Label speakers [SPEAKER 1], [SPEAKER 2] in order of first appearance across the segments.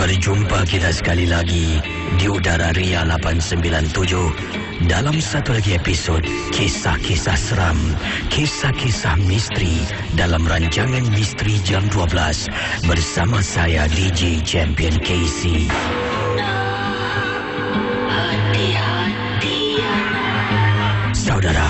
[SPEAKER 1] Berjumpa kita sekali lagi di udara Ria 897 dalam satu lagi episod Kisah-Kisah Seram, Kisah-Kisah Misteri dalam rancangan Misteri Jam 12 bersama saya DJ Champion KC. Saudara,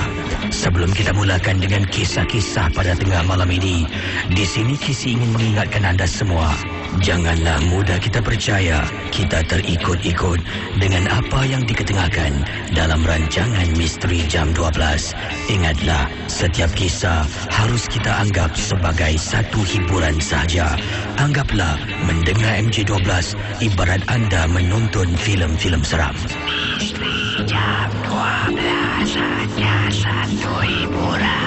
[SPEAKER 1] sebelum kita mulakan dengan kisah-kisah pada tengah malam ini, di sini KC ingin mengingatkan anda semua, janganlah mudah kita percaya kita terikut-ikut dengan apa yang diketengahkan dalam rancangan Misteri Jam 12. Ingatlah, setiap kisah harus kita anggap sebagai satu hiburan sahaja. Anggaplah mendengar MJ12 ibarat anda menonton filem-filem seram. Misteri Jam 12 hanya satu hiburan.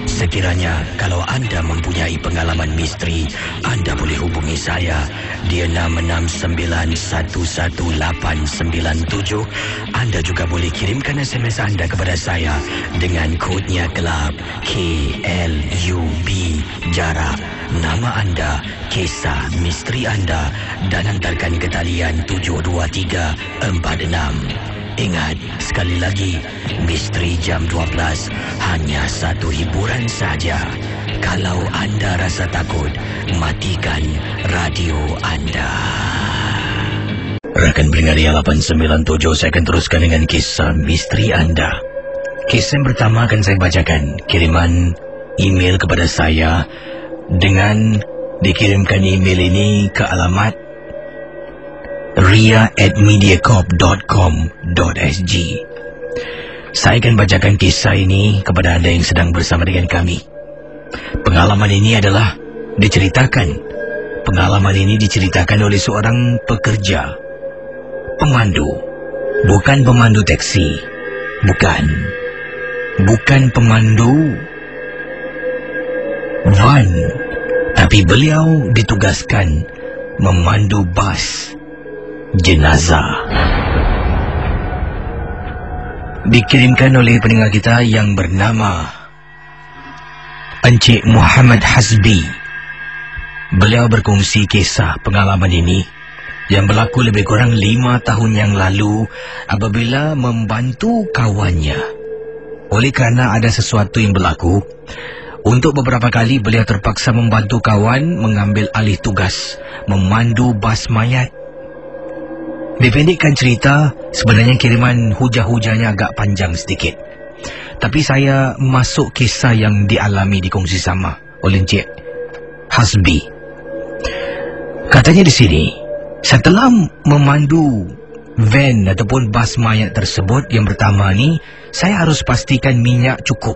[SPEAKER 1] Sekiranya kalau anda mempunyai pengalaman misteri, anda boleh hubungi saya di 669111897. Anda juga boleh kirimkan SMS anda kepada saya dengan kodnya kelab KLUB, jarak, nama anda, kisah misteri anda dan hantarkan ke talian 72346. Ingat, sekali lagi, Misteri Jam 12 hanya satu hiburan saja. Kalau anda rasa takut, matikan radio anda. Rakan pendengar Ria 897, saya akan teruskan dengan kisah misteri anda. Kisah yang pertama akan saya bacakan. Kiriman email kepada saya dengan dikirimkan email ini ke alamat ria@mediacorp.com.sg. Saya akan bacakan kisah ini kepada anda yang sedang bersama dengan kami. Pengalaman ini diceritakan oleh seorang pekerja, pemandu, bukan pemandu teksi, bukan pemandu van, tapi beliau ditugaskan memandu bas jenazah. Dikirimkan oleh pendengar kita yang bernama Encik Muhammad Hasbi. Beliau berkongsi kisah pengalaman ini yang berlaku lebih kurang 5 tahun yang lalu apabila membantu kawannya. Oleh kerana ada sesuatu yang berlaku, untuk beberapa kali beliau terpaksa membantu kawan mengambil alih tugas memandu bas mayat. Dipendekkan cerita, sebenarnya kiriman hujah-hujahnya agak panjang sedikit. Tapi saya masuk kisah yang dialami dikongsi sama oleh Encik Hasbi. Katanya di sini, setelah memandu van ataupun bas mayat tersebut, yang pertama ni, saya harus pastikan minyak cukup.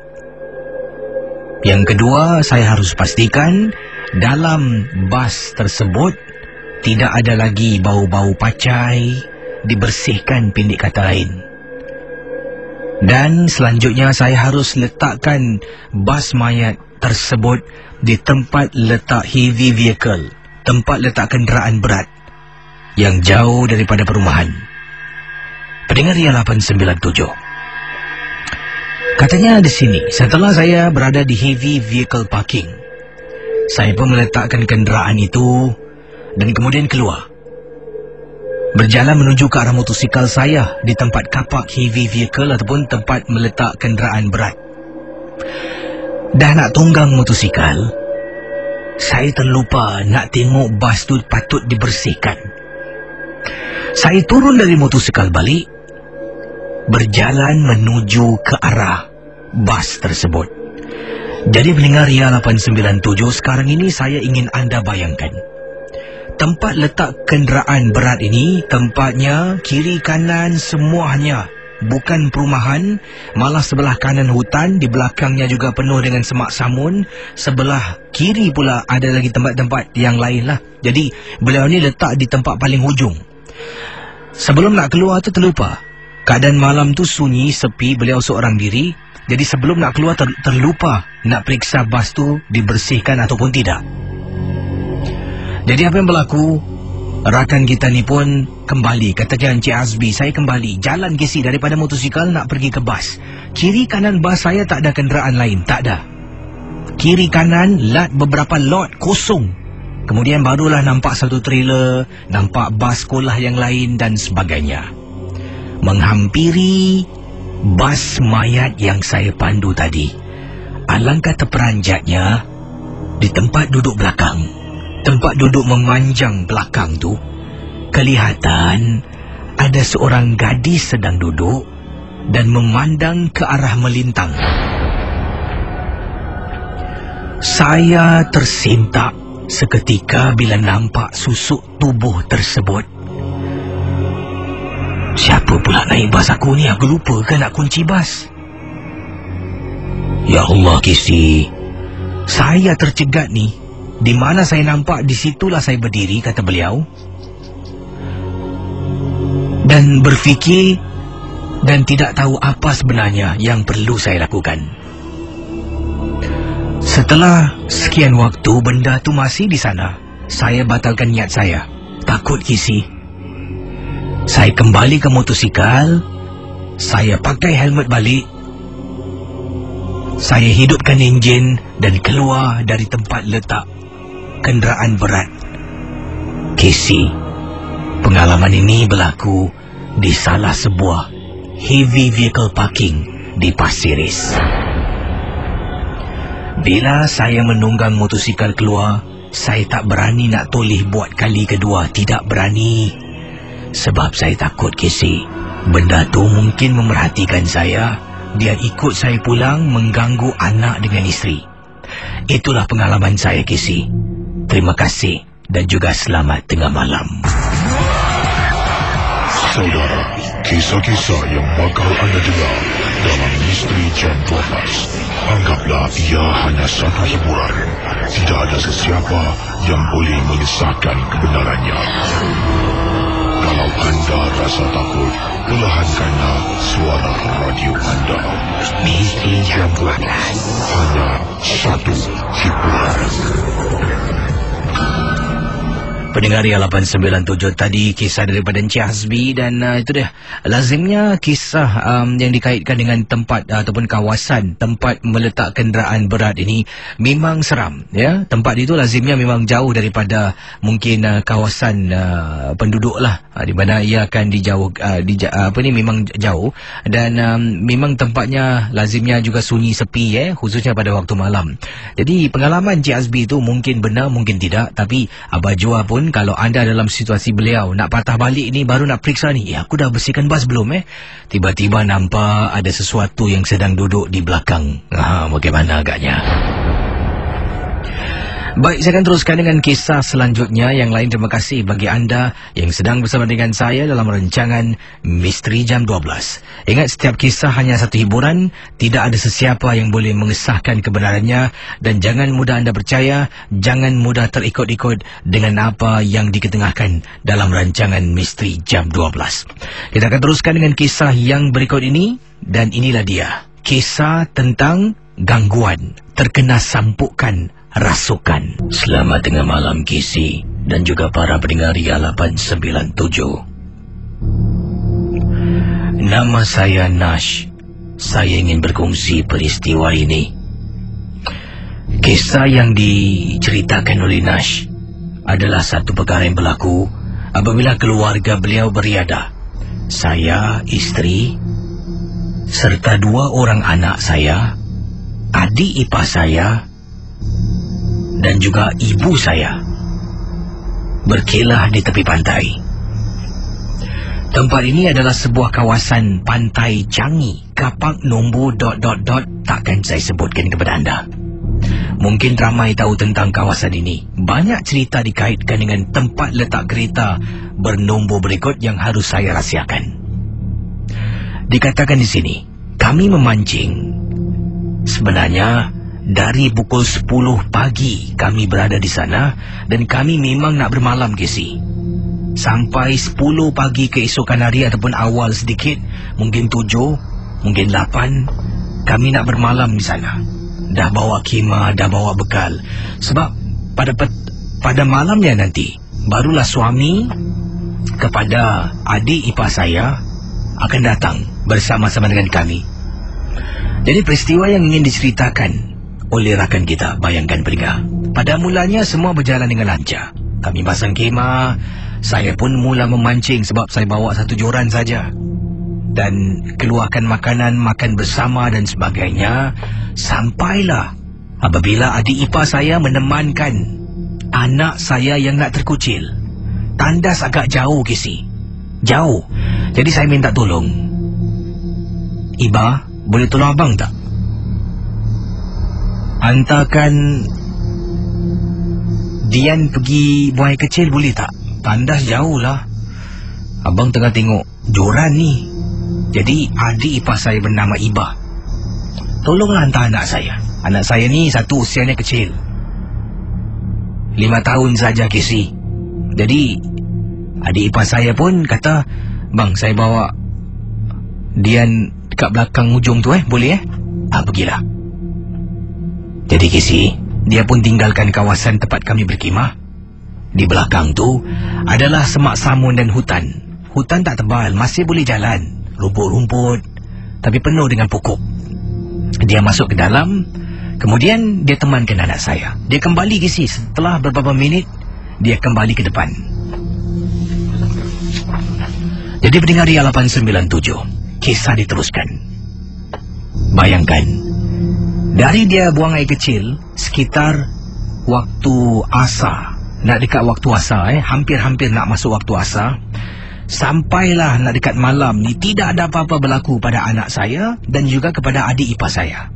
[SPEAKER 1] Yang kedua, saya harus pastikan dalam bas tersebut tidak ada lagi bau-bau pacai, dibersihkan pendek kata lain. Dan selanjutnya saya harus letakkan bas mayat tersebut di tempat letak heavy vehicle, tempat letak kenderaan berat yang jauh daripada perumahan. Pendengar Ria 897. Katanya di sini, setelah saya berada di heavy vehicle parking, saya pun meletakkan kenderaan itu dan kemudian keluar, berjalan menuju ke arah motosikal saya di tempat kapak heavy vehicle ataupun tempat meletak kenderaan berat. Dah nak tunggang motosikal, saya terlupa nak tengok bas tu patut dibersihkan. Saya turun dari motosikal balik, berjalan menuju ke arah bas tersebut. Jadi pendengar Ria 897, sekarang ini saya ingin anda bayangkan, tempat letak kenderaan berat ini, tempatnya kiri kanan semuanya bukan perumahan, malah sebelah kanan hutan, di belakangnya juga penuh dengan semak samun, sebelah kiri pula ada lagi tempat-tempat yang lain lah. Jadi beliau ni letak di tempat paling hujung. Sebelum nak keluar tu terlupa, keadaan malam tu sunyi, sepi, beliau seorang diri. Jadi sebelum nak keluar terlupa nak periksa bas tu dibersihkan ataupun tidak. Jadi apa yang berlaku, rakan kita ni pun kembali. Kata Encik Hasbi, saya kembali jalan KC daripada motosikal nak pergi ke bas. Kiri kanan bas saya tak ada kenderaan lain, tak ada. Kiri kanan beberapa lot kosong. Kemudian barulah nampak satu trailer, nampak bas sekolah yang lain dan sebagainya. Menghampiri bas mayat yang saya pandu tadi. Alangkah terperanjatnya, di tempat duduk belakang, tempat duduk memanjang belakang tu, kelihatan ada seorang gadis sedang duduk dan memandang ke arah melintang. Saya tersentak seketika bila nampak susuk tubuh tersebut. Siapa pula naik bas aku ni? Aku lupa ke nak kunci bas? Ya Allah, Kisi. Saya tercegat ni. Di mana saya nampak, di situlah saya berdiri, kata beliau. Dan berfikir dan tidak tahu apa sebenarnya yang perlu saya lakukan. Setelah sekian waktu benda tu masih di sana, saya batalkan niat saya. Takut, Kisi. Saya kembali ke motosikal, saya pakai helmet balik, saya hidupkan enjin dan keluar dari tempat letak kenderaan berat. Kisi, pengalaman ini berlaku di salah sebuah heavy vehicle parking di Pasir Ris. Bila saya menunggang motosikal keluar, saya tak berani nak toleh buat kali kedua. Tidak berani. Sebab saya takut, Kisi. Benda tu mungkin memerhatikan saya. Dia ikut saya pulang, mengganggu anak dengan isteri. Itulah pengalaman saya, Kisi. Terima kasih dan juga selamat tengah malam.
[SPEAKER 2] Saudara, kisah-kisah yang bakal anda dengar dalam Misteri Jam 12, anggaplah ia hanya satu hiburan. Tidak ada sesiapa yang boleh mengesahkan kebenarannya. Kalau anda rasa takut, perlahankanlah suara radio anda. Misteri Jam 12, hanya satu hiburan.
[SPEAKER 1] Pendengar Ria 897 tadi kisah daripada Encik Hasbi dan itu dia. Lazimnya kisah yang dikaitkan dengan tempat ataupun kawasan tempat meletak kenderaan berat ini memang seram, ya. Tempat itu lazimnya memang jauh daripada mungkin kawasan penduduk lah, di mana ia akan memang jauh dan memang tempatnya lazimnya juga sunyi sepi, khususnya pada waktu malam. Jadi pengalaman Encik Hasbi itu mungkin benar mungkin tidak, tapi Abah Jua pun kalau anda dalam situasi beliau nak patah balik ni, baru nak periksa ni, aku dah bersihkan bas belum, tiba-tiba nampak ada sesuatu yang sedang duduk di belakang. Bagaimana agaknya? Baik, saya akan teruskan dengan kisah selanjutnya yang lain. Terima kasih bagi anda yang sedang bersama dengan saya dalam rancangan Misteri Jam 12. Ingat, setiap kisah hanya satu hiburan, tidak ada sesiapa yang boleh mengesahkan kebenarannya, dan jangan mudah anda percaya, jangan mudah terikut-ikut dengan apa yang diketengahkan dalam rancangan Misteri Jam 12. Kita akan teruskan dengan kisah yang berikut ini, dan inilah dia. Kisah tentang gangguan terkena sampukan rasukan. Selamat tengah malam, Kisi dan juga para pendengar Ria 897. Nama saya Nash. Saya ingin berkongsi peristiwa ini. Kisah yang diceritakan oleh Nash adalah satu perkara yang berlaku apabila keluarga beliau beriadah. Saya, isteri, serta 2 orang anak saya, adik ipar saya dan juga ibu saya berkelah di tepi pantai. Tempat ini adalah sebuah kawasan pantai Changi, kapak nombor ... takkan saya sebutkan kepada anda. Mungkin ramai tahu tentang kawasan ini. Banyak cerita dikaitkan dengan tempat letak kereta bernombor berikut yang harus saya rahsiakan. Dikatakan di sini, kami memancing. Sebenarnya dari pukul 10 pagi kami berada di sana dan kami memang nak bermalam, Kisi. Sampai 10 pagi keesokan hari ataupun awal sedikit, mungkin 7, mungkin 8, kami nak bermalam di sana. Dah bawa khemah, dah bawa bekal. Sebab pada malamnya nanti, barulah suami kepada adik ipar saya akan datang bersama-sama dengan kami. Jadi peristiwa yang ingin diceritakan oleh rakan kita, bayangkan pendengar, Pada mulanya semua berjalan dengan lancar. Kami pasang kemah. Saya pun mula memancing sebab saya bawa satu joran saja. Dan keluarkan makanan, makan bersama dan sebagainya. Sampailah apabila adik ipar saya menemankan anak saya yang nak terkucil. Tandas agak jauh, Casey. Jauh. Jadi saya minta tolong. Iba, boleh tolong abang tak? Hantarkan Dian pergi buang air kecil boleh tak? Tandas jauh lah. Abang tengah tengok joran ni. Jadi adik ipar saya bernama Iba. Tolonglah hantar anak saya. Anak saya ni satu usianya kecil, 5 tahun saja, Casey. Jadi adik ipar saya pun kata, bang, saya bawa Dian dekat belakang ujung tu boleh pergilah. Jadi Casey, dia pun tinggalkan kawasan tempat kami berkhemah. Di belakang tu adalah semak samun dan hutan. Hutan tak tebal, masih boleh jalan. Rumput-rumput, tapi penuh dengan pokok. Dia masuk ke dalam. Kemudian dia temankan anak saya. Dia kembali, Casey. Setelah beberapa minit, dia kembali ke depan. Jadi pendengar Ria 897, kisah diteruskan. Bayangkan, dari dia buang air kecil sekitar waktu asar, nak dekat waktu asar, hampir-hampir nak masuk waktu asar, sampailah nak dekat malam ni, tidak ada apa-apa berlaku pada anak saya dan juga kepada adik ipar saya.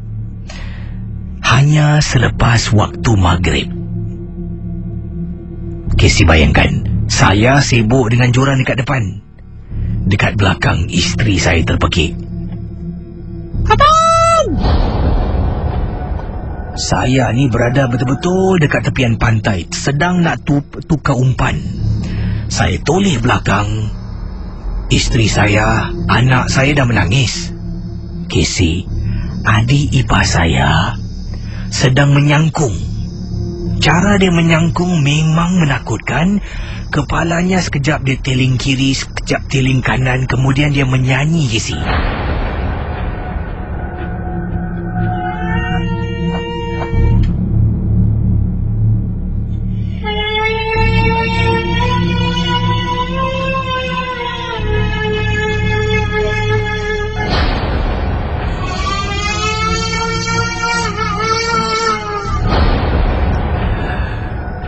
[SPEAKER 1] Hanya selepas waktu maghrib. Casey, bayangkan, saya sibuk dengan joran dekat depan. Dekat belakang isteri saya terpekik. Abang! Saya ni berada betul-betul dekat tepian pantai, sedang nak tukar umpan. Saya toleh belakang. Isteri saya, anak saya dah menangis. Casey, adik ipar saya sedang menyangkung. Cara dia menyangkung memang menakutkan. Kepalanya sekejap dia teling kiri, sekejap teling kanan, kemudian dia menyanyi, Casey.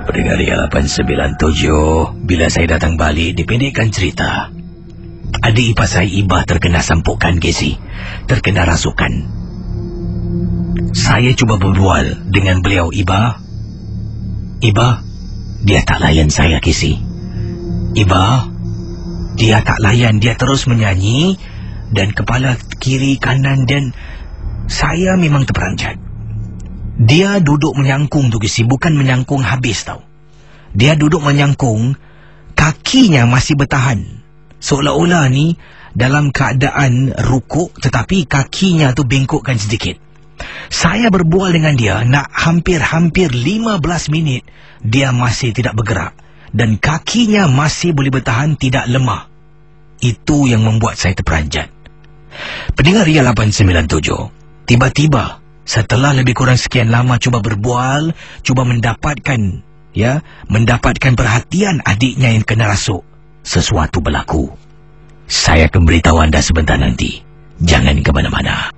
[SPEAKER 1] Pendengar Ria 897, bila saya datang balik, dipendekkan cerita. Adik ipar saya Iba terkena sampukan, Casey. Terkena rasukan. Saya cuba berbual dengan beliau, Iba. Iba, dia tak layan saya, Casey. Iba, dia tak layan. Dia terus menyanyi dan kepala kiri kanan, dan saya memang terperanjat. Dia duduk menyangkung tu, Casey. Bukan menyangkung habis tau. Dia duduk menyangkung, kakinya masih bertahan. Seolah-olah ni dalam keadaan rukuk, tetapi kakinya tu bengkokkan sedikit. Saya berbual dengan dia nak hampir-hampir 15 minit. Dia masih tidak bergerak. Dan kakinya masih boleh bertahan, tidak lemah. Itu yang membuat saya terperanjat. Pendengar Ria 897, tiba-tiba setelah lebih kurang sekian lama cuba berbual, cuba mendapatkan perhatian adiknya yang kena rasuk, sesuatu berlaku. Saya akan beritahu anda sebentar nanti. Jangan ke mana-mana.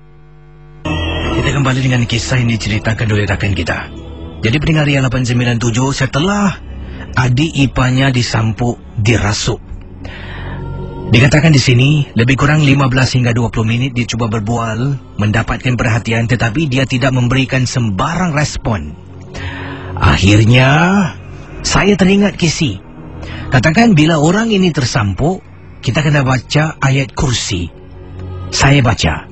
[SPEAKER 1] Kita kembali dengan kisah yang diceritakan oleh rakan kita. Jadi pendengar Ria 897, setelah adik iparnya disampuk, dirasuk, dikatakan di sini lebih kurang 15 hingga 20 minit dia cuba berbual, mendapatkan perhatian, tetapi dia tidak memberikan sembarang respon. Akhirnya saya teringat, Casey. Katakan bila orang ini tersampuk, kita kena baca ayat kursi. Saya baca.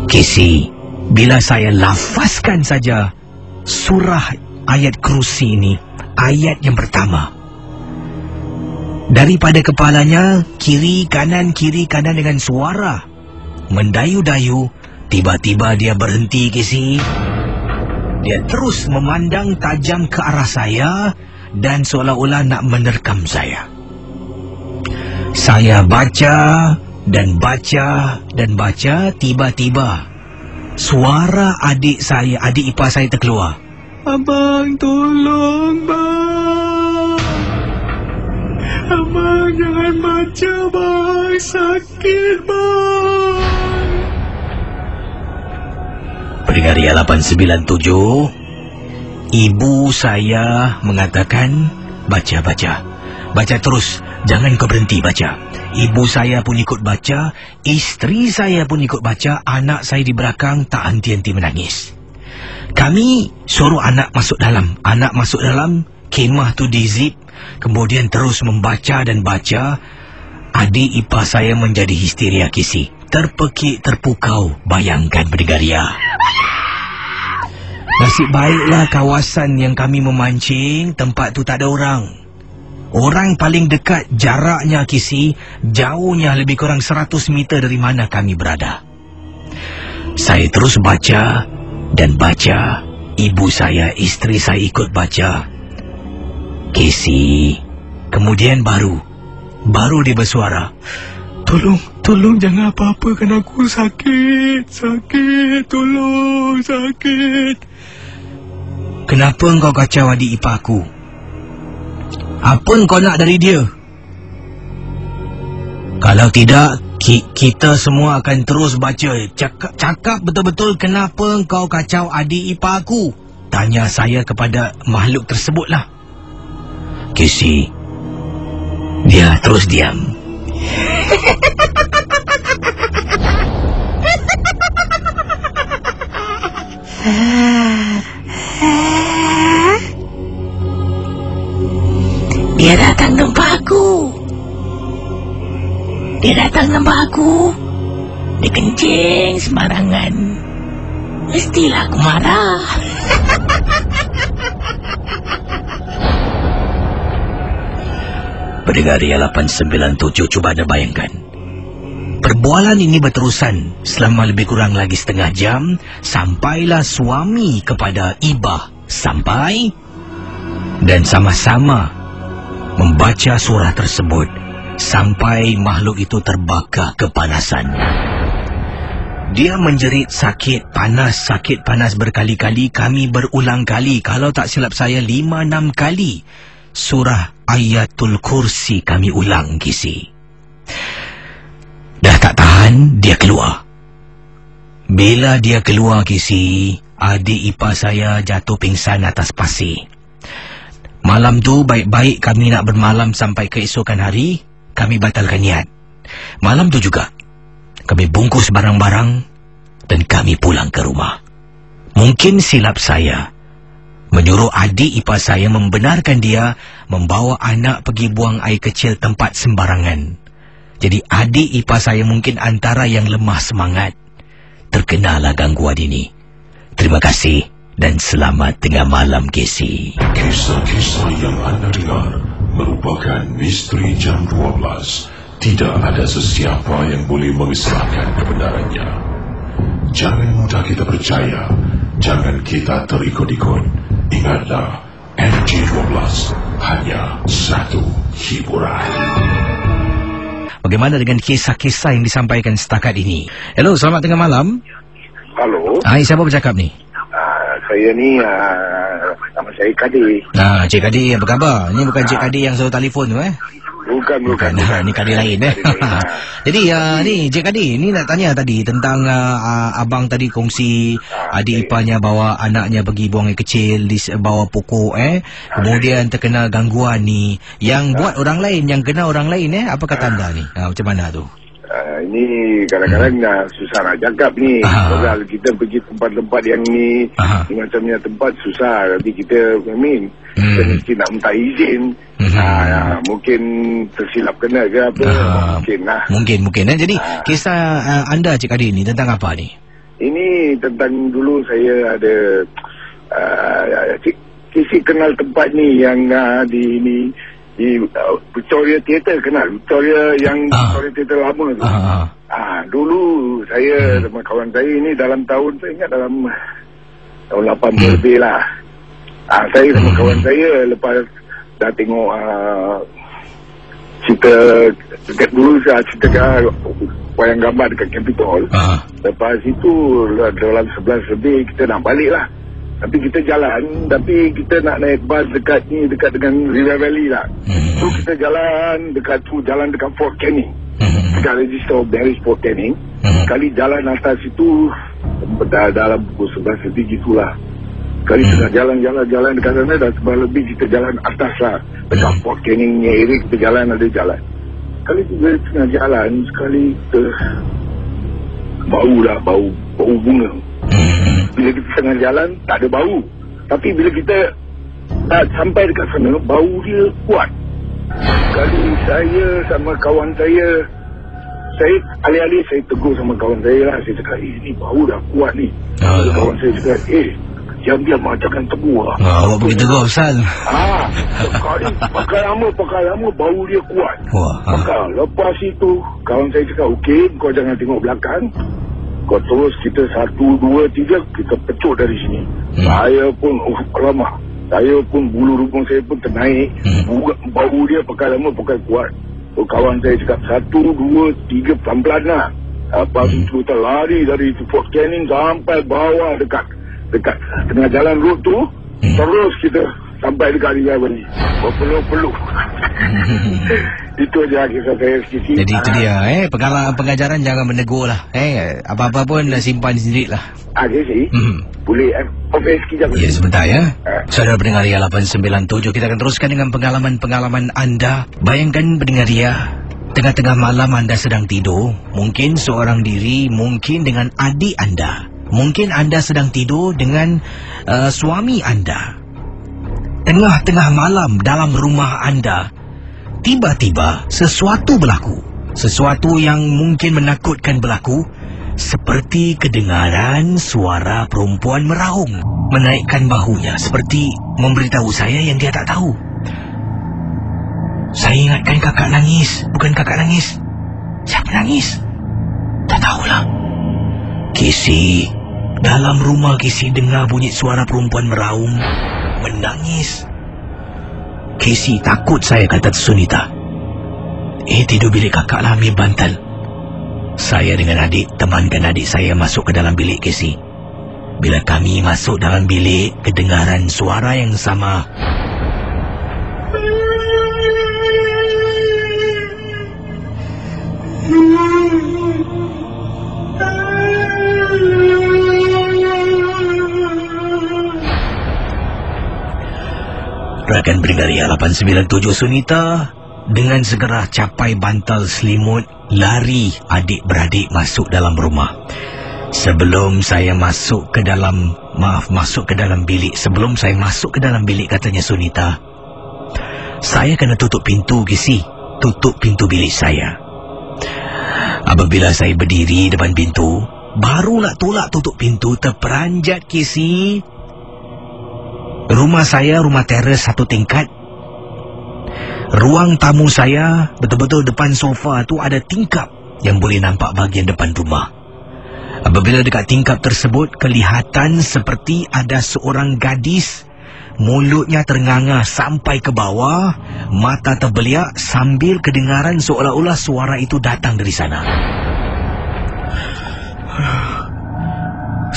[SPEAKER 1] Casey, bila saya lafazkan saja surah ayat kursi ini, ayat yang pertama, daripada kepalanya kiri kanan dengan suara mendayu-dayu. Tiba-tiba dia berhenti, Casey. Dia terus memandang tajam ke arah saya dan seolah-olah nak menerkam saya. Saya baca dan baca dan baca. Tiba-tiba suara adik ipar saya terkeluar. Abang, tolong, bang. Abang, jangan baca, bang. Sakit, bang. Pendengar Ria 897, ibu saya mengatakan, baca. Baca terus, jangan kau berhenti baca. Ibu saya pun ikut baca, isteri saya pun ikut baca, anak saya di belakang tak henti-henti menangis. Kami suruh anak masuk dalam. Anak masuk dalam, kemah tu dizip, kemudian terus membaca dan baca. Adik ipar saya menjadi histeria kisi. Terpekik, terpukau. Bayangkan pendengar Ria. Nasib baiklah kawasan yang kami memancing, tempat tu tak ada orang. Orang paling dekat jaraknya kisi, jauhnya lebih kurang 100 meter dari mana kami berada. Saya terus baca dan baca. Ibu saya, isteri saya ikut baca. Kisi, kemudian baru dia bersuara, Tolong jangan apa-apakan aku, sakit, tolong, sakit. Kenapa engkau kacau adik ipar aku? Apa engkau nak dari dia? Kalau tidak, kita semua akan terus baca. Cakap betul-betul kenapa engkau kacau adik ipar aku? Tanya saya kepada makhluk tersebutlah. Casey, dia terus diam. Dia datang nampak aku. Dia kencing sembarangan. Mestilah aku marah. Pendengar Ria 897, cuba anda bayangkan. Perbualan ini berterusan selama lebih kurang lagi setengah jam. Sampailah suami kepada Ibah sampai dan sama-sama membaca surah tersebut sampai makhluk itu terbakar kepanasan. Dia menjerit sakit panas berkali-kali. Kami berulang kali, kalau tak silap saya 5-6 kali surah Ayatul Kursi kami ulang kisi. Dah tak tahan, dia keluar. Bila dia keluar kisi, adik ipar saya jatuh pingsan atas pasir. Malam tu baik-baik kami nak bermalam sampai keesokan hari, kami batalkan niat. Malam tu juga kami bungkus barang-barang dan kami pulang ke rumah. Mungkin silap saya menyuruh adik ipar saya membenarkan dia membawa anak pergi buang air kecil tempat sembarangan. Jadi adik ipar saya mungkin antara yang lemah semangat. Terkenalah gangguan ini. Terima kasih dan selamat tengah malam, Casey.
[SPEAKER 2] Kisah-kisah yang anda dengar merupakan misteri jam 12. Tidak ada sesiapa yang boleh mengesahkan kebenarannya. Jangan mudah kita percaya. Jangan kita terikut-ikut. Ingatlah, MG12 hanya satu hiburan.
[SPEAKER 1] Bagaimana dengan kisah-kisah yang disampaikan setakat ini? Hello, selamat tengah malam.
[SPEAKER 3] Halo.
[SPEAKER 1] Hai, siapa bercakap ni?
[SPEAKER 3] Saya ni, nama saya Kadir.
[SPEAKER 1] Cik Kadir, apa khabar? Ini bukan Cik Kadir yang selalu telefon tu,
[SPEAKER 3] Bukan.
[SPEAKER 1] Ni Kadir lain, Jadi, ni Cik Kadir, ni nak tanya tadi tentang abang tadi kongsi adik iparnya bawa anaknya pergi buang air kecil di bawah pokok, kemudian terkena gangguan ni. Yang buat orang lain, yang kena orang lain, apa kata anda ni? Macam mana tu?
[SPEAKER 3] Ini kadang-kadang susah nak cakap ni. Kalau kita pergi tempat-tempat yang ni macamnya tempat susah. Nanti kita kita mesti nak minta izin. Mungkin tersilap kena ke apa.
[SPEAKER 1] Mungkin. Jadi kisah anda Cik Kadir ni tentang apa ni?
[SPEAKER 3] Ini tentang dulu saya ada Kisi kenal tempat ni yang di Victoria Theatre, kenal Victoria yang Victoria Theatre lama tu. Dulu saya sama kawan saya ini dalam tahun, saya ingat dalam tahun 80 lebih lah. Saya sama kawan saya lepas dah tengok cerita dekat dulu, cerita wayang gambar dekat Capitol. Lepas itu dalam 11 lebih kita nak balik lah. Tapi kita jalan, tapi kita nak naik bas dekat dengan River Valley lah. So kita jalan dekat Fort Canning. Dekat register of Barry's Fort Canning. Kali jalan atas itu dalam pukul 11 lebih gitulah. Kali tengah jalan dekat sana dah sebab lebih kita jalan atas lah. Dekat Fort Canning ni area kita jalan ada jalan. Kali kita tengah jalan sekali kita bau bunga. Bila kita tengah jalan tak ada bau. Tapi bila kita dah sampai dekat sana bau dia kuat. Kali saya sama kawan saya alih-alih saya tegur sama kawan saya lah. Saya cakap ni bau dah kuat ni. Kawan saya cakap diam-diam jangan tegur lah.
[SPEAKER 1] Awak pergi tegur Ustaz.
[SPEAKER 3] Sekali pakai lama bau dia kuat. Lepas itu kawan saya cakap okey kau jangan tengok belakang. Kau terus kita 1, 2, 3 kita pecut dari sini. Saya pun alamak. Saya pun bulu rupung saya pun ternaik. Bau dia pakai lama pakai kuat. So, kawan saya cakap 1, 2, 3 pelan-pelan lah. Lepas itu kita lari dari Fort Canning sampai bawah dekat tengah jalan road tu. Terus kita sampai dekat River Valley. Berpeluh-peluh. Itu je kisah saya sikit.
[SPEAKER 1] Jadi itu dia pengajaran jangan menegur lah. Apa-apa pun simpan sendiri lah.
[SPEAKER 3] Sih boleh sikit je.
[SPEAKER 1] Ya sebentar ya. Saudara pendengar Ria 897, kita akan teruskan dengan pengalaman-pengalaman anda. Bayangkan pendengar Ria, tengah-tengah malam anda sedang tidur. Mungkin seorang diri, mungkin dengan adik anda. Mungkin anda sedang tidur dengan suami anda. Tengah-tengah malam dalam rumah anda, tiba-tiba sesuatu berlaku. Sesuatu yang mungkin menakutkan berlaku. Seperti kedengaran suara perempuan meraung, menaikkan bahunya seperti memberitahu saya yang dia tak tahu. Saya ingatkan kakak nangis. Bukan kakak nangis. Siapa nangis? Tak tahulah. Casey, dalam rumah Casey dengar bunyi suara perempuan meraung, menangis. Casey takut, saya kata Sunita. Tidur bilik kakak lah, ambil bantal. Saya dengan adik temankan adik saya masuk ke dalam bilik Casey. Bila kami masuk dalam bilik, kedengaran suara yang sama. Rakan pendengar Ria 897, Sunita dengan segera capai bantal selimut, lari adik-beradik masuk dalam rumah. Sebelum saya masuk ke dalam bilik, sebelum saya masuk ke dalam bilik, katanya Sunita, saya kena tutup pintu, Casey. Tutup pintu bilik saya. Apabila saya berdiri depan pintu, baru nak tolak tutup pintu, terperanjat, Casey. Rumah saya rumah teres 1 tingkat. Ruang tamu saya betul-betul depan sofa tu ada tingkap yang boleh nampak bahagian depan rumah. Apabila dekat tingkap tersebut, kelihatan seperti ada seorang gadis, mulutnya ternganga sampai ke bawah, mata terbeliak sambil kedengaran seolah-olah suara itu datang dari sana.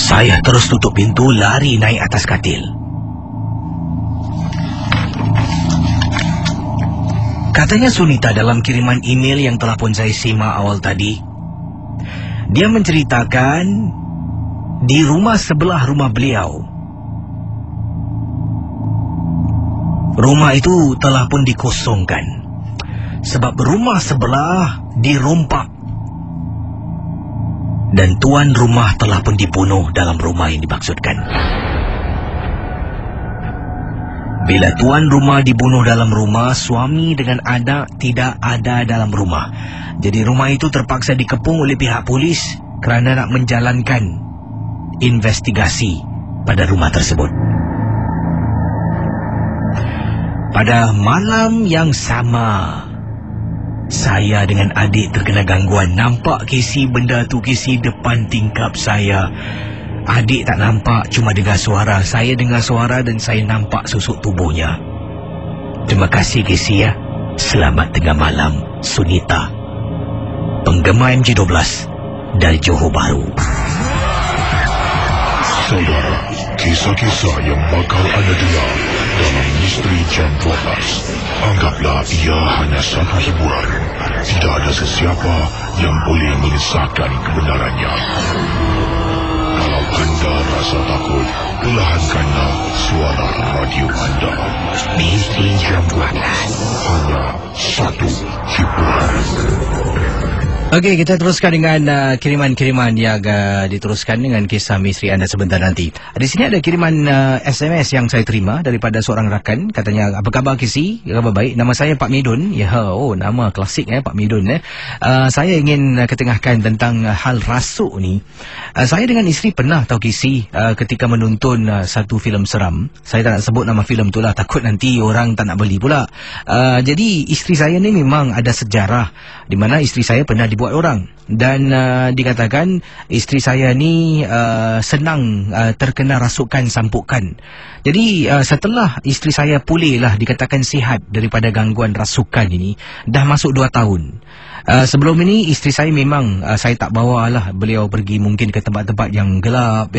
[SPEAKER 1] Saya terus tutup pintu, lari naik atas katil. Katanya Sunita dalam kiriman email yang telah pun saya simak awal tadi, dia menceritakan di rumah sebelah rumah beliau, rumah itu telah pun dikosongkan sebab rumah sebelah dirompak dan tuan rumah telah pun dibunuh dalam rumah yang dimaksudkan. Bila tuan rumah dibunuh dalam rumah, suami dengan anak tidak ada dalam rumah. Jadi rumah itu terpaksa dikepung oleh pihak polis kerana nak menjalankan investigasi pada rumah tersebut. Pada malam yang sama, saya dengan adik terkena gangguan. Nampak Casey benda tu, Casey, depan tingkap saya. Adik tak nampak, cuma dengar suara. Saya dengar suara dan saya nampak susuk tubuhnya. Terima kasih Casey ya. Selamat tengah malam, Sunita, penggemar MG12 dari Johor Bahru.
[SPEAKER 2] Saudara, kisah-kisah yang bakal anda dengar dalam Misteri Jam 12, anggaplah ia hanya satu hiburan. Tidak ada sesiapa yang boleh menyesatkan kebenarannya. Kalau anda rasa takut, perlahankanlah suara radio anda. Misteri Jam 12, hanya satu hiburan.
[SPEAKER 1] Okey, kita teruskan dengan kiriman-kiriman yang diteruskan dengan kisah misteri anda sebentar nanti. Di sini ada kiriman SMS yang saya terima daripada seorang rakan. Katanya, apa khabar Kisi? Khabar baik. Nama saya Pak Midun. Ya, nama klasik Pak Midun. Saya ingin ketengahkan tentang hal rasuk ni. Saya dengan isteri pernah tahu Kisi ketika menonton satu filem seram. Saya tak nak sebut nama filem tu lah, takut nanti orang tak nak beli pula. Jadi isteri saya ni memang ada sejarah di mana isteri saya pernah dibuat orang, dan dikatakan isteri saya ni senang terkena rasukan sampukan. Jadi setelah isteri saya pulih lah, dikatakan sihat daripada gangguan rasukan ini, dah masuk 2 tahun. Sebelum ini isteri saya memang saya tak bawalah beliau pergi mungkin ke tempat-tempat yang gelap,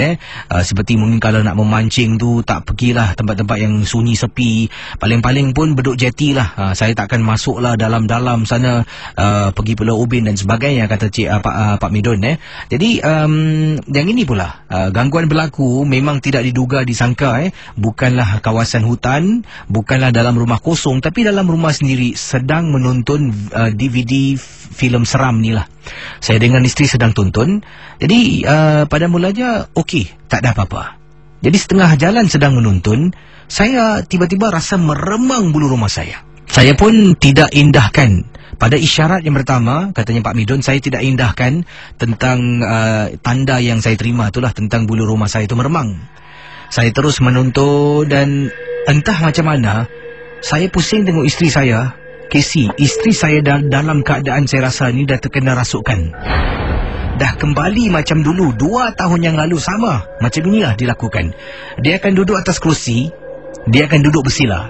[SPEAKER 1] seperti mungkin kalau nak memancing tu tak pergilah tempat-tempat yang sunyi sepi. Paling-paling pun beduk jeti lah, saya takkan masuklah dalam-dalam sana, pergi Pulau Ubin dan sebagainya, kata Pak Midun. Jadi yang ini pula gangguan berlaku memang tidak diduga, disangka bukanlah kawasan hutan, bukanlah dalam rumah kosong, tapi dalam rumah sendiri sedang menonton DVD filem seram ni lah. Saya dengan isteri sedang tonton. Jadi pada mulanya okey, tak ada apa-apa. Jadi setengah jalan sedang menonton, saya tiba-tiba rasa meremang bulu rumah saya. Saya pun tidak indahkan. Pada isyarat yang pertama, katanya Pak Midun, saya tidak indahkan tentang tanda yang saya terima itulah, tentang bulu rumah saya itu meremang. Saya terus menonton dan entah macam mana, saya pusing tengok isteri saya. Casey, isteri saya dalam keadaan saya rasa ni dah terkena rasukan. Dah kembali macam dulu, 2 tahun yang lalu sama. Macam inilah dilakukan. Dia akan duduk atas kerusi, dia akan duduk bersila.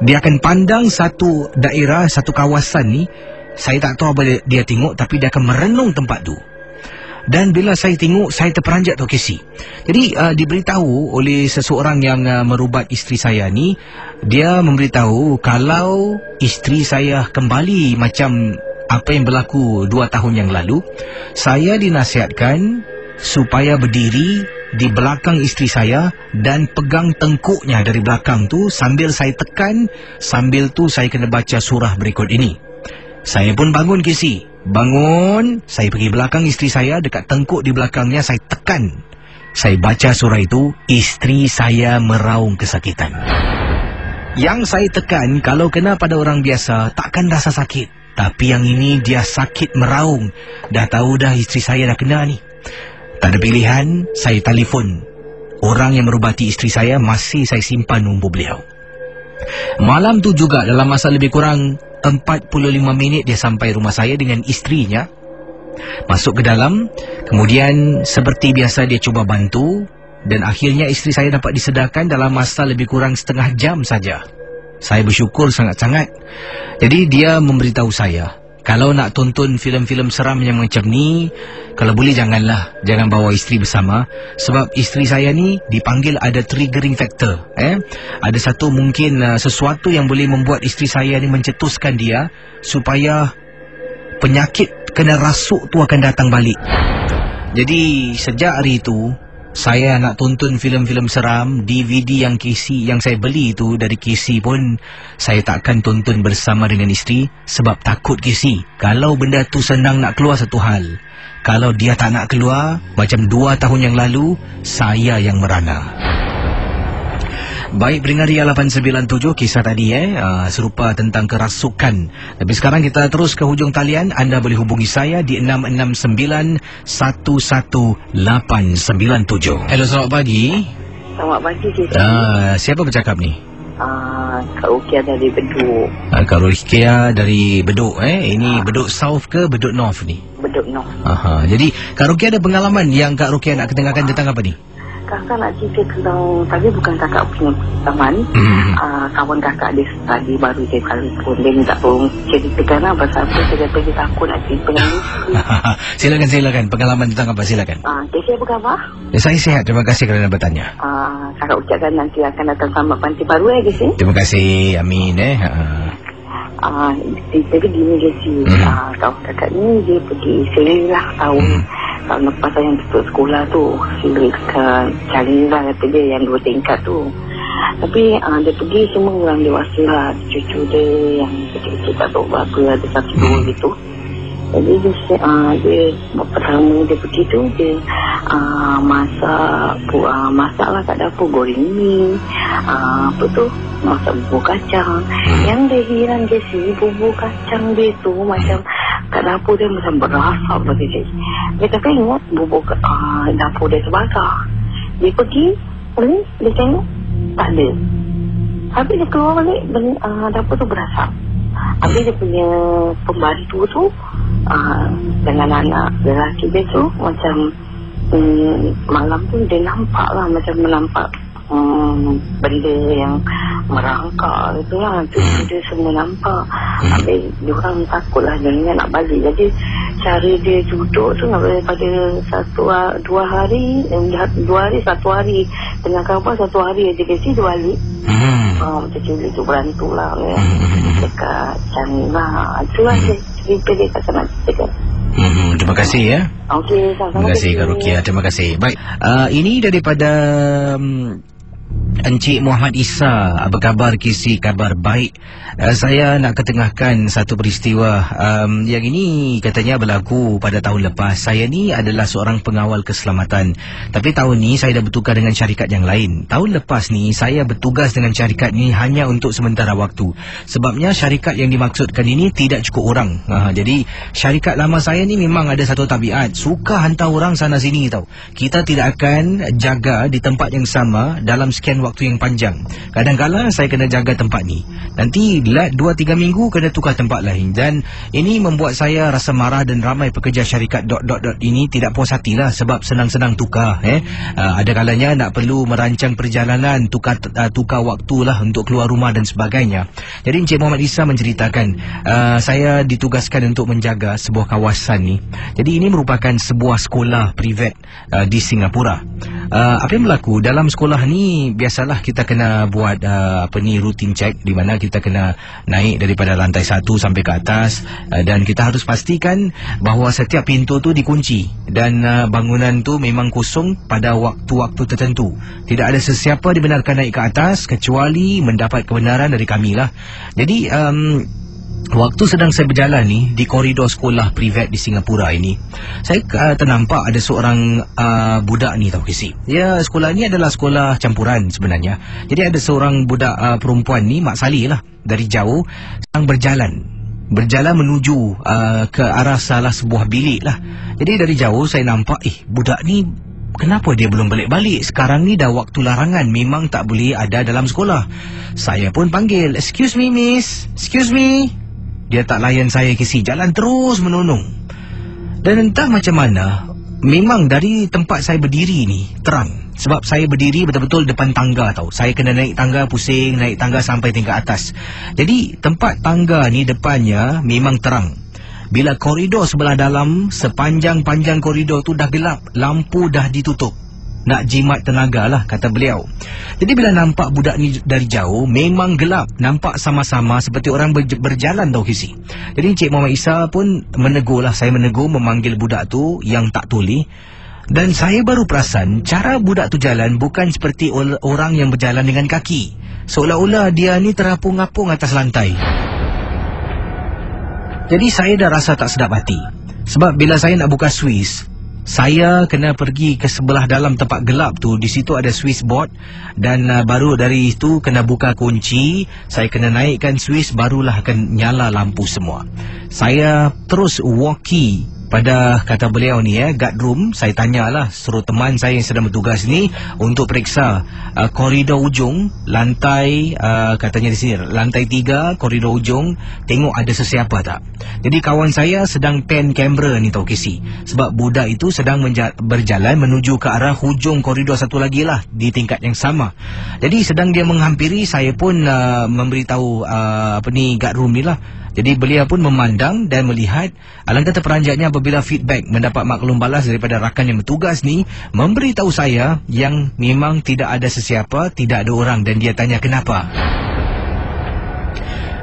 [SPEAKER 1] Dia akan pandang satu daerah, satu kawasan ni. Saya tak tahu apa dia tengok, tapi dia akan merenung tempat tu. Dan bila saya tengok, saya terperanjat tau Casey. Jadi diberitahu oleh seseorang yang merubat isteri saya ni, dia memberitahu kalau isteri saya kembali macam apa yang berlaku 2 tahun yang lalu, saya dinasihatkan supaya berdiri di belakang isteri saya dan pegang tengkuknya dari belakang tu sambil saya tekan, sambil tu saya kena baca surah berikut ini. Saya pun bangun Casey. Bangun, saya pergi belakang isteri saya, dekat tengkuk di belakangnya saya tekan. Saya baca surah itu, isteri saya meraung kesakitan. Yang saya tekan, kalau kena pada orang biasa, takkan rasa sakit. Tapi yang ini dia sakit meraung. Dah tahu dah isteri saya dah kena ni. Tak ada pilihan, saya telefon. Orang yang merubati isteri saya, masih saya simpan nombor beliau. Malam tu juga, dalam masa lebih kurang 45 minit dia sampai rumah saya dengan isterinya. Masuk ke dalam, kemudian seperti biasa dia cuba bantu, dan akhirnya isteri saya dapat disedarkan dalam masa lebih kurang setengah jam saja. Saya bersyukur sangat-sangat. Jadi dia memberitahu saya, kalau nak tonton filem-filem seram yang macam ni, kalau boleh janganlah, jangan bawa isteri bersama. Sebab isteri saya ni dipanggil ada triggering factor. Ada satu mungkin sesuatu yang boleh membuat isteri saya ni mencetuskan dia, supaya penyakit kena rasuk tu akan datang balik. Jadi sejak hari itu, saya nak tonton filem-filem seram. DVD yang Casey, yang saya beli itu dari Casey pun, saya takkan tonton bersama dengan isteri. Sebab takut Casey, kalau benda tu senang nak keluar satu hal, kalau dia tak nak keluar, macam 2 tahun yang lalu, saya yang merana. Baik, pendengar Ria 897, kisah tadi serupa tentang kerasukan. Tapi sekarang kita terus ke hujung talian. Anda boleh hubungi saya di 669-11897. Hello, selamat pagi.
[SPEAKER 4] Selamat pagi, Cik.
[SPEAKER 1] Siapa bercakap ni?
[SPEAKER 4] Kak Rukia dari Bedok.
[SPEAKER 1] Kak Rukia dari Bedok. Ini Bedok South ke Bedok North ni?
[SPEAKER 4] Bedok North.
[SPEAKER 1] Jadi Kak Rukia ada pengalaman yang Kak Rukia nak ketengahkan tentang apa ni?
[SPEAKER 4] Kakak nak cerita tentang, tapi bukan kakak punya teman. Kawan kakak dia tadi baru dia telefon. Dia minta tolong ceritakan lah pasal apa. Saya kata dia takut nak cerita dengan dia.
[SPEAKER 1] Silakan. Pengalaman tentang apa, silakan.
[SPEAKER 4] Saya apa khabar?
[SPEAKER 1] Saya sihat, terima kasih kerana bertanya.
[SPEAKER 4] Kakak ucapkan nanti akan datang selamat panti baru Jesse.
[SPEAKER 1] Terima kasih, amin
[SPEAKER 4] Jadi gini Jesse, kawan kakak ni dia pergi sailing lah tahun lepas yang tutup sekolah tu. Sailing challenge lah kata dia yang 2 tingkat tu. Tapi dia pergi semua orang dewasa lah. Cucu dia yang kecil-kecil tak tahu berapa, ada 1-2 gitu. Jadi dia pertama dia pergi tu dia masak lah kat dapur, goreng mi, masak bubur kacang. Yang dia heran Jesse, bubur kacang dia tu macam kat dapur dia macam berasap lagi Jesse. Dia kata ingat dapur dia terbakar. Dia pergi dia tengok tak ada. Habis dia keluar balik, dapur tu berasap. Habis dia punya pembantu tu dengan anak lelaki dia tu macam malam tu dia nampak lah, macam menampak benda yang merangkak itu lah. Dia semua nampak. Habis diorang takut lah, dia ingat nak balik. Jadi cara dia duduk tu daripada 1 hari 1 hari dengan khabar 1 hari aja kasi dia balik. Macam cili tu berantu lah dekat Changi lah. Itulah cerita dia kata nak ceritakan.
[SPEAKER 1] Terima kasih ya.
[SPEAKER 4] Okey,
[SPEAKER 1] terima kasih Kak Rukia, terima kasih. Baik, ini daripada Encik Muhammad Isa. Apa khabar Kisi? Kabar baik. Saya nak ketengahkan satu peristiwa yang ini katanya berlaku pada tahun lepas. Saya ni adalah seorang pengawal keselamatan, tapi tahun ni saya dah bertukar dengan syarikat yang lain. Tahun lepas ni saya bertugas dengan syarikat ni hanya untuk sementara waktu. Sebabnya syarikat yang dimaksudkan ini tidak cukup orang. Jadi syarikat lama saya ni memang ada satu tabiat, suka hantar orang sana sini tau. Kita tidak akan jaga di tempat yang sama dalam sekian waktu yang panjang. Kadang-kadang saya kena jaga tempat ni, nanti 2-3 minggu kena tukar tempat lain. Dan ini membuat saya rasa marah, dan ramai pekerja syarikat ... ini tidak puas hatilah sebab senang-senang tukar. Ada kalanya nak perlu merancang perjalanan, tukar waktulah untuk keluar rumah dan sebagainya. Jadi Encik Muhammad Isa menceritakan, saya ditugaskan untuk menjaga sebuah kawasan ni. Jadi ini merupakan sebuah sekolah privat di Singapura. Apa yang berlaku dalam sekolah ni, biasalah kita kena buat routine check, di mana kita kena naik daripada lantai 1 sampai ke atas, dan kita harus pastikan bahawa setiap pintu tu dikunci dan bangunan tu memang kosong pada waktu-waktu tertentu. Tidak ada sesiapa dibenarkan naik ke atas kecuali mendapat kebenaran dari kami lah. Jadi waktu sedang saya berjalan ni di koridor sekolah privat di Singapura ini, saya ternampak ada seorang budak ni tau Kisi. Ya, sekolah ni adalah sekolah campuran sebenarnya. Jadi ada seorang budak perempuan ni, Mak Salih lah, dari jauh sedang berjalan menuju ke arah salah sebuah bilik lah. Jadi dari jauh saya nampak, budak ni kenapa dia belum balik-balik? Sekarang ni dah waktu larangan, memang tak boleh ada dalam sekolah. Saya pun panggil, "Excuse me miss, excuse me." Dia tak layan saya Kisi, jalan terus menunung. Dan entah macam mana, memang dari tempat saya berdiri ni terang. Sebab saya berdiri betul-betul depan tangga tau. Saya kena naik tangga, pusing naik tangga sampai tingkat atas. Jadi tempat tangga ni depannya memang terang. Bila koridor sebelah dalam, sepanjang-panjang koridor tu dah gelap, lampu dah ditutup. Nak jimat tenaga lah, kata beliau. Jadi bila nampak budak ni dari jauh, memang gelap, nampak sama-sama seperti orang berjalan tau Kisi. Jadi Encik Muhammad Isa pun menegur lah. Saya menegur, memanggil budak tu yang tak tuli. Dan saya baru perasan cara budak tu jalan bukan seperti orang yang berjalan dengan kaki. Seolah-olah dia ni terapung-apung atas lantai. Jadi saya dah rasa tak sedap hati. Sebab bila saya nak buka Swiss, saya kena pergi ke sebelah dalam tempat gelap tu. Di situ ada switchboard, dan baru dari itu kena buka kunci. Saya kena naikkan switch, barulah akan nyala lampu semua. Saya terus walkie pada kata beliau ni guard room, saya tanyalah, suruh teman saya yang sedang bertugas ni untuk periksa koridor ujung lantai, katanya di sini lantai 3 koridor ujung, tengok ada sesiapa tak. Jadi kawan saya sedang pan kamera ni tau Casey, sebab budak itu sedang berjalan menuju ke arah hujung koridor satu lagi lah di tingkat yang sama. Jadi sedang dia menghampiri, saya pun memberitahu guard room ni lah. Jadi beliau pun memandang dan melihat. Alangkah terperanjatnya apabila feedback mendapat maklum balas daripada rakan yang bertugas ni, memberitahu saya yang memang tidak ada sesiapa, tidak ada orang, dan dia tanya kenapa.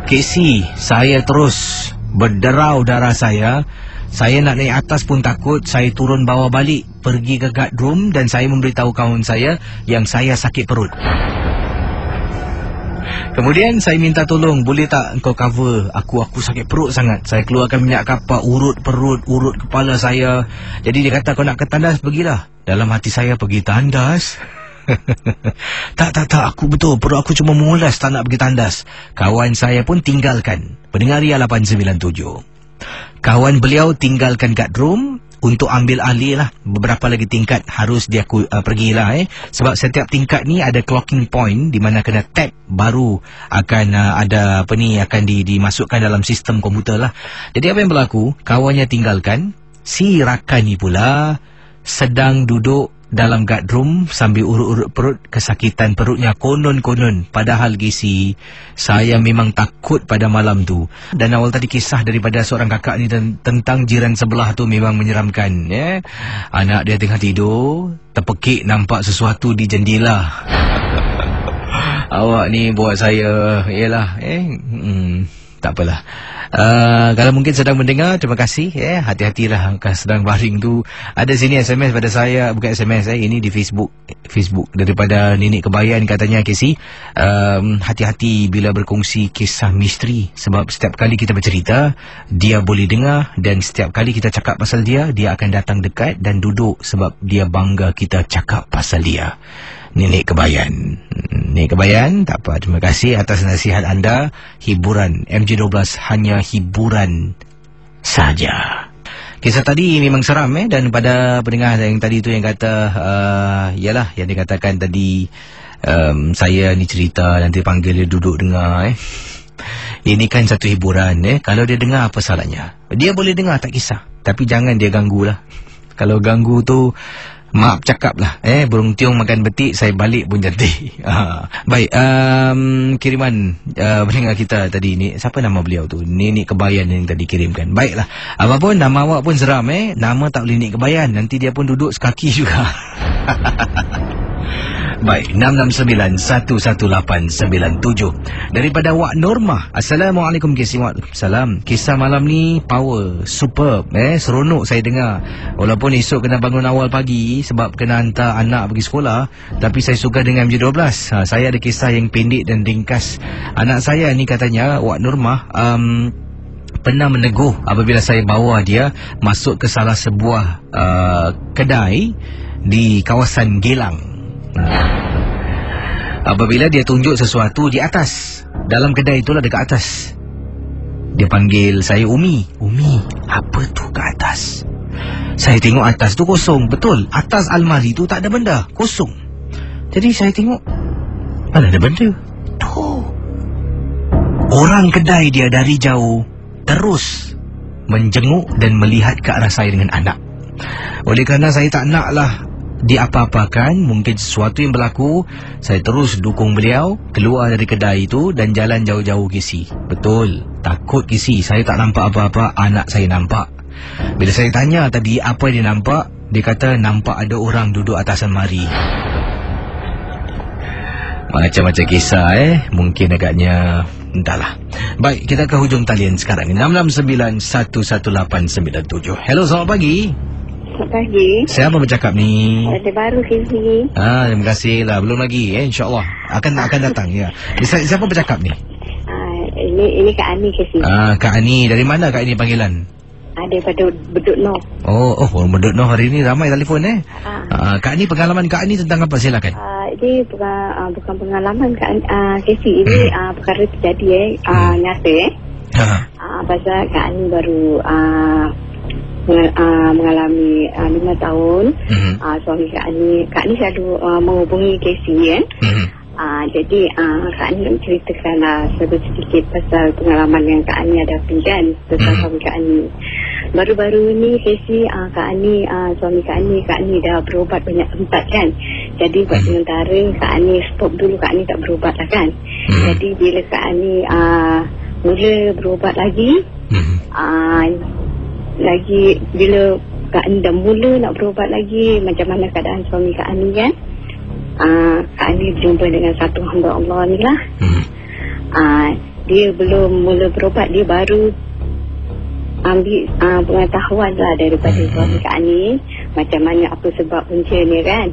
[SPEAKER 1] Casey, saya terus berderau darah saya. Saya nak naik atas pun takut. Saya turun bawah balik, pergi ke guard room, dan saya memberitahu kawan saya yang saya sakit perut. Kemudian saya minta tolong, boleh tak engkau cover aku sakit perut sangat. Saya keluarkan minyak kapak, urut perut, urut kepala saya. Jadi dia kata, kau nak ke tandas, pergilah. Dalam hati saya, pergi tandas? Tak, aku betul, perut aku cuma mengulas, tak nak pergi tandas. Kawan saya pun tinggalkan. Pendengar Ria 897, kawan beliau tinggalkan guard room untuk ambil alih lah. Beberapa lagi tingkat harus dia pergilah sebab setiap tingkat ni ada clocking point di mana kena tap baru akan ada akan dimasukkan dalam sistem komputer lah. Jadi apa yang berlaku, kawannya tinggalkan, si rakan ni pula sedang duduk dalam guard room sambil urut-urut perut, kesakitan perutnya konon-konon. Padahal Gisi, saya memang takut pada malam tu. Dan awal tadi kisah daripada seorang kakak ni tentang jiran sebelah tu memang menyeramkan. Anak dia tengah tidur, terpekik nampak sesuatu di jendela. Awak ni buat saya, yelah, tak apalah. Kalau mungkin sedang mendengar, terima kasih. Hati-hatilah kalau sedang baring tu. Ada sini SMS pada saya, bukan SMS, ini di Facebook daripada Nenek Kebayan. Katanya, Casey, hati-hati bila berkongsi kisah misteri, sebab setiap kali kita bercerita, dia boleh dengar, dan setiap kali kita cakap pasal dia, dia akan datang dekat dan duduk sebab dia bangga kita cakap pasal dia. Nenek Kebayan. Nenek Kebayan, tak apa, terima kasih atas nasihat anda. Hiburan MJ12 hanya hiburan saja. Kisah tadi memang seram dan pada pendengar yang tadi tu yang kata yalah, yang dikatakan tadi, saya ni cerita nanti panggil dia duduk dengar. Ini kan satu hiburan. Kalau dia dengar, apa salahnya? Dia boleh dengar, tak kisah, tapi jangan dia ganggulah. Kalau ganggu tu, maaf cakap lah. Burung tiung makan betik, saya balik pun cantik. Baik, kiriman pendengar kita tadi ni, siapa nama beliau tu? Nenek Kebayan yang tadi kirimkan. Baiklah, apapun nama awak pun seram. Nama tak boleh Nenek Kebayan, nanti dia pun duduk sekaki juga. Baik, 669-11897 daripada Wak Normah. Assalamualaikum Casey. Waalaikumsalam. Kisah malam ni power, superb, seronok saya dengar. Walaupun esok kena bangun awal pagi sebab kena hantar anak pergi sekolah, tapi saya suka dengan MJ12. Saya ada kisah yang pendek dan ringkas. Anak saya ni katanya, Wak Normah, pernah meneguh apabila saya bawa dia masuk ke salah sebuah kedai di kawasan Gelang. Apabila dia tunjuk sesuatu di atas, dalam kedai itulah dekat atas, dia panggil saya Umi. Umi, apa tu ke atas? Saya tengok atas tu kosong. Betul, atas almari tu tak ada benda, kosong. Jadi saya tengok, mana ada benda tu. Orang kedai dia dari jauh terus menjenguk dan melihat ke arah saya dengan anak. Oleh kerana saya tak naklah diapa-apakan, mungkin sesuatu yang berlaku, saya terus dukung beliau keluar dari kedai itu dan jalan jauh-jauh Casey. Betul, takut Casey, saya tak nampak apa-apa, anak saya nampak. Bila saya tanya tadi apa yang dia nampak, dia kata nampak ada orang duduk atas almari. Macam-macam kisah mungkin agaknya entahlah. Baik, kita ke hujung talian sekarang. 669-11897. Hello, selamat pagi.
[SPEAKER 4] Selamat pagi.
[SPEAKER 1] Siapa bercakap ni?
[SPEAKER 4] Ada baru Casey.
[SPEAKER 1] Terima kasih lah. Belum lagi InsyaAllah akan datang ya. Siapa bercakap ni?
[SPEAKER 4] Ini Kak Ani Casey.
[SPEAKER 1] Kak Ani. Dari mana Kak Ani panggilan?
[SPEAKER 4] Daripada Bedok Noh.
[SPEAKER 1] Orang Bedok Noh hari ni ramai telefon Kak Ani, pengalaman Kak Ani tentang apa? Silakan.
[SPEAKER 4] Ini bukan pengalaman Kak Casey. Ini perkara terjadi nyata. Pasal Kak Ani baru mengalami 5 tahun. Suami Kak Ni selalu menghubungi Casey kan. Jadi Kak Ni ceritakanlah sedikit pasal pengalaman yang Kak Ni hadapi kan tentang suami Kak Ni. Baru-baru ni Casey, Kak Ni, suami Kak Ni dah berubat banyak tempat kan. Jadi buat sementara Kak Ni stop dulu, Kak Ni tak berubat lah kan. Jadi bila Kak Ni mula berubat lagi, bila Kak Ni dah mula nak berubat lagi, macam mana keadaan suami Kak Ni kan. Kak Ni berjumpa dengan satu hamba Allah ni lah. Dia belum mula berubat, dia baru ambil pengetahuan lah daripada suami Kak Ni, macam mana apa sebab punca ni kan.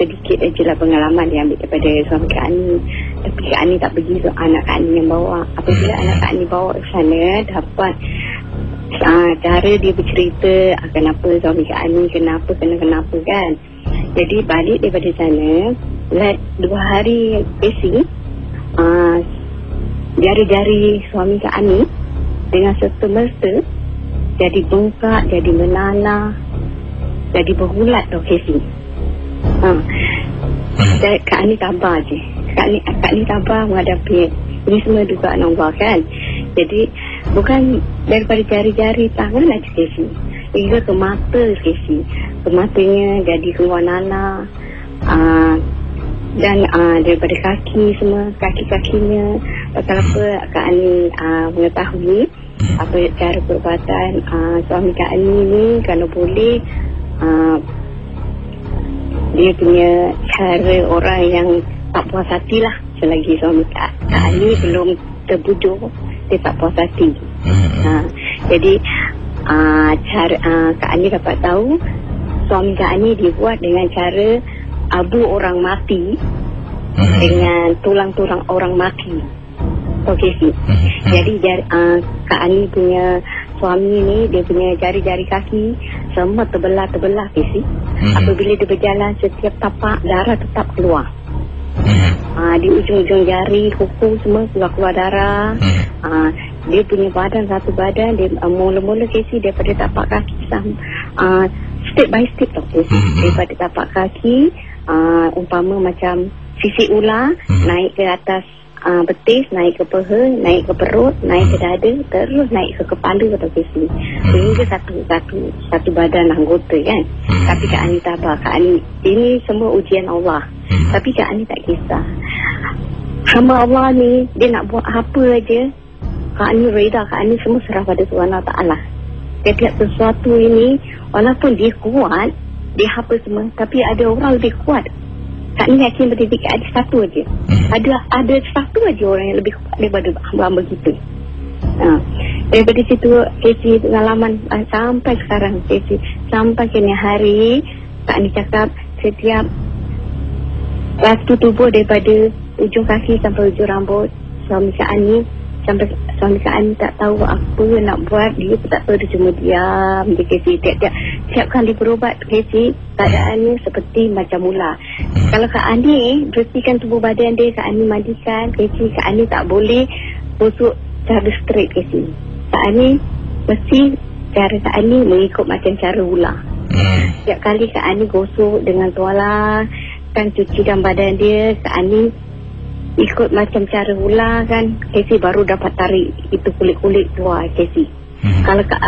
[SPEAKER 4] Sedikit je lah pengalaman dia ambil daripada suami Kak Ni. Tapi Kak Ni tak pergi, anak Kak Ni yang bawa. Apabila anak Kak Ni bawa ke sana, dapat cara dia bercerita kenapa suami Kak Ni kenapa kan. Jadi balik daripada sana, 2 hari besi, jari-jari suami Kak Ni dengan serta-merta jadi bengkak, jadi menanah, jadi berulat tau Casey. Kak Ni tabah je. Kak Ni tabah menghadapi ini semua dugaan Allah kan. Jadi bukan daripada jari-jari tangan aja Casey, hingga ke mata Casey. Ke matanya jadi keluar nanah, dan daripada kaki semua, kaki-kakinya. Pasal apa Kak Ni mengetahui apa cara perubatan suami Kak ni kalau boleh dia punya cara orang yang tak puas hati lah. Selagi suami Kak ni belum terbujuk, dia tak puas hati. Jadi cara Kak ni dapat tahu suami Kak ni dibuat dengan cara abu orang mati dengan tulang-tulang orang mati. Okey sih. Jadi Kak Ani punya suami ni, dia punya jari-jari kaki semua terbelah sih. Apabila dia berjalan, setiap tapak darah tetap keluar. Di ujung-ujung jari, kuku semua keluar darah. Dia punya badan, satu badan dia mula-mula Casey daripada tapak kaki step by step tau Casey. Daripada tapak kaki, umpama macam sisi ular, naik ke atas betis, naik ke peha, naik ke perut, naik ke dada, terus naik ke kepala atau Casey. Sehingga satu badan anggota kan. Tapi Kak Ani tabah. Kak Ani, ini semua ujian Allah. Tapi Kak Ani tak kisah. Hamba Allah ni, dia nak buat apa aja, Kak Ani reda. Kak Ani semua serah pada Tuhan Allah Ta'ala. Setiap sesuatu ini, walaupun dia kuat, dia apa semua, tapi ada orang lebih kuat. Kak Ni yakin berdiri ada satu aja. Ada satu aja orang yang lebih kuat daripada hamba-hamba kita. Daripada situ Casey pengalaman sampai sekarang Casey, sampai kini hari Kak Ni cakap setiap waktu tubuh daripada ujung kaki sampai ujung rambut suami Kak Ni, sampai suami Kak Ani tak tahu apa nak buat. Dia pun tak tahu, dia cuma diam je Casey. Tiap kali berubat Casey, keadaannya seperti macam mula. Kalau Kak Ani bersihkan tubuh badan dia, Kak Ani mandikan Casey, Kak Ani tak boleh busuk cara straight Casey. Kak Ani mesti cara Kak Ani mengikut macam cara ular. Tiap kali Kak Ani gosok dengan tuala kan, cucikan badan dia, Kak Ani ikut macam cara ular kan Casey, baru dapat tarik itu kulit-kulit keluar Casey. Kalau Kak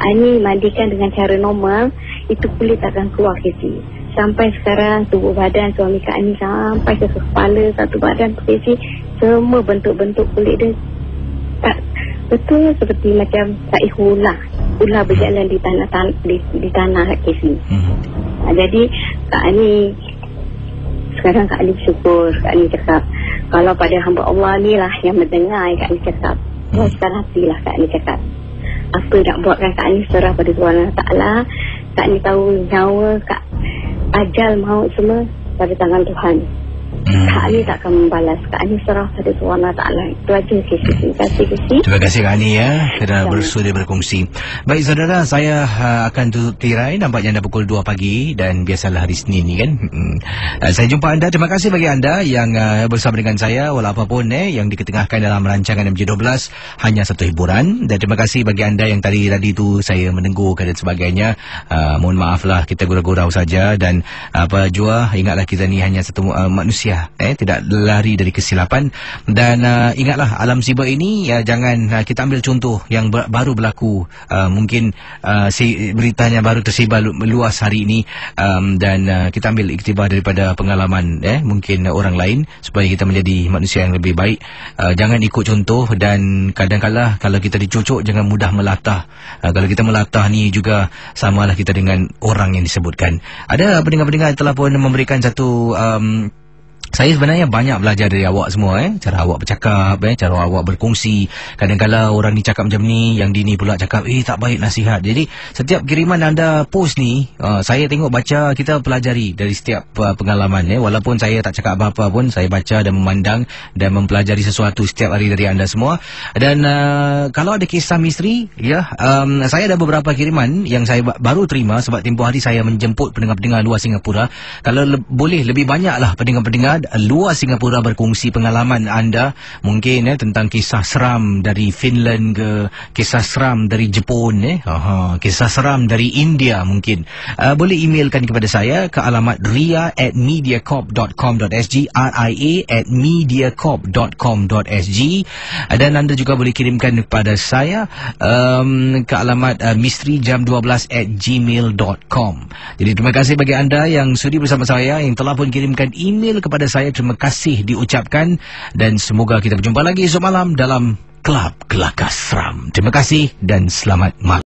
[SPEAKER 4] Ani mandikan dengan cara normal, itu kulit takkan keluar Casey. Sampai sekarang tubuh badan suami Kak Ani sampai ke kepala, satu badan Casey, semua bentuk-bentuk kulit dia tak betul seperti macam saih ular berjalan di tanah Casey. Jadi Kak Ani sekarang, Kak Ani bersyukur. Kak Ani cakap kalau pada hamba Allah ni lah yang mendengar, Kak Ani cakap puaskan hati lah. Kak Ani cakap apa nak buatkan, Kak Ani serah pada Tuhan Allah Ta'ala. Kak Ani tahu nyawa, ajal, maut semua pada tangan Tuhan. Kak Ani takkan membalas. Kak Ani serah pada Tuhan Allah Ta'ala. Itu aja kisah. Terima kasih Kisi.
[SPEAKER 1] Terima kasih Kak Ani ya kerana bersedia berkongsi. Baik saudara, saya akan tutup tirai. Nampaknya dah pukul 2 pagi dan biasalah hari Senin ni kan. Saya jumpa anda. Terima kasih bagi anda yang bersama dengan saya walau apapun yang diketengahkan dalam rancangan MJ12 hanya satu hiburan. Dan terima kasih bagi anda yang tadi tu saya menenggurkan dan sebagainya. Mohon maaflah, kita gurau-gurau saja. Dan apa jua, ingatlah kita ni hanya satu manusia, tidak lari dari kesilapan. Dan ingatlah alam siber ini jangan kita ambil contoh yang baru berlaku. Mungkin beritanya baru tersebar luas hari ini, dan kita ambil iktibar daripada pengalaman mungkin orang lain supaya kita menjadi manusia yang lebih baik. Jangan ikut contoh, dan kadang-kadang kalau kita dicucuk jangan mudah melatah. Kalau kita melatah ni juga samalah kita dengan orang yang disebutkan. Ada pendengar-pendengar telah pun memberikan satu saya sebenarnya banyak belajar dari awak semua, cara awak bercakap, cara awak berkongsi. Kadang-kadang orang ni cakap macam ni, yang dini pula cakap tak baik nasihat. Jadi setiap kiriman anda post ni, saya tengok, baca, kita pelajari dari setiap pengalaman. Walaupun saya tak cakap apa-apa pun, saya baca dan memandang dan mempelajari sesuatu setiap hari dari anda semua. Dan kalau ada kisah misteri, saya ada beberapa kiriman yang saya baru terima sebab tempoh hari saya menjemput pendengar-pendengar luar Singapura. Kalau boleh lebih banyaklah pendengar-pendengar luar Singapura berkongsi pengalaman anda, mungkin tentang kisah seram dari Finland ke, kisah seram dari Jepun, kisah seram dari India mungkin. Boleh emailkan kepada saya ke alamat ria@mediacorp.com.sg, ria@mediacorp.com.sg, dan anda juga boleh kirimkan kepada saya ke alamat misteri jam12@gmail.com. Jadi terima kasih bagi anda yang sudi bersama saya, yang telah pun kirimkan email kepada saya. Terima kasih diucapkan, dan semoga kita berjumpa lagi esok malam dalam Kelab Kelakar Seram. Terima kasih dan selamat malam.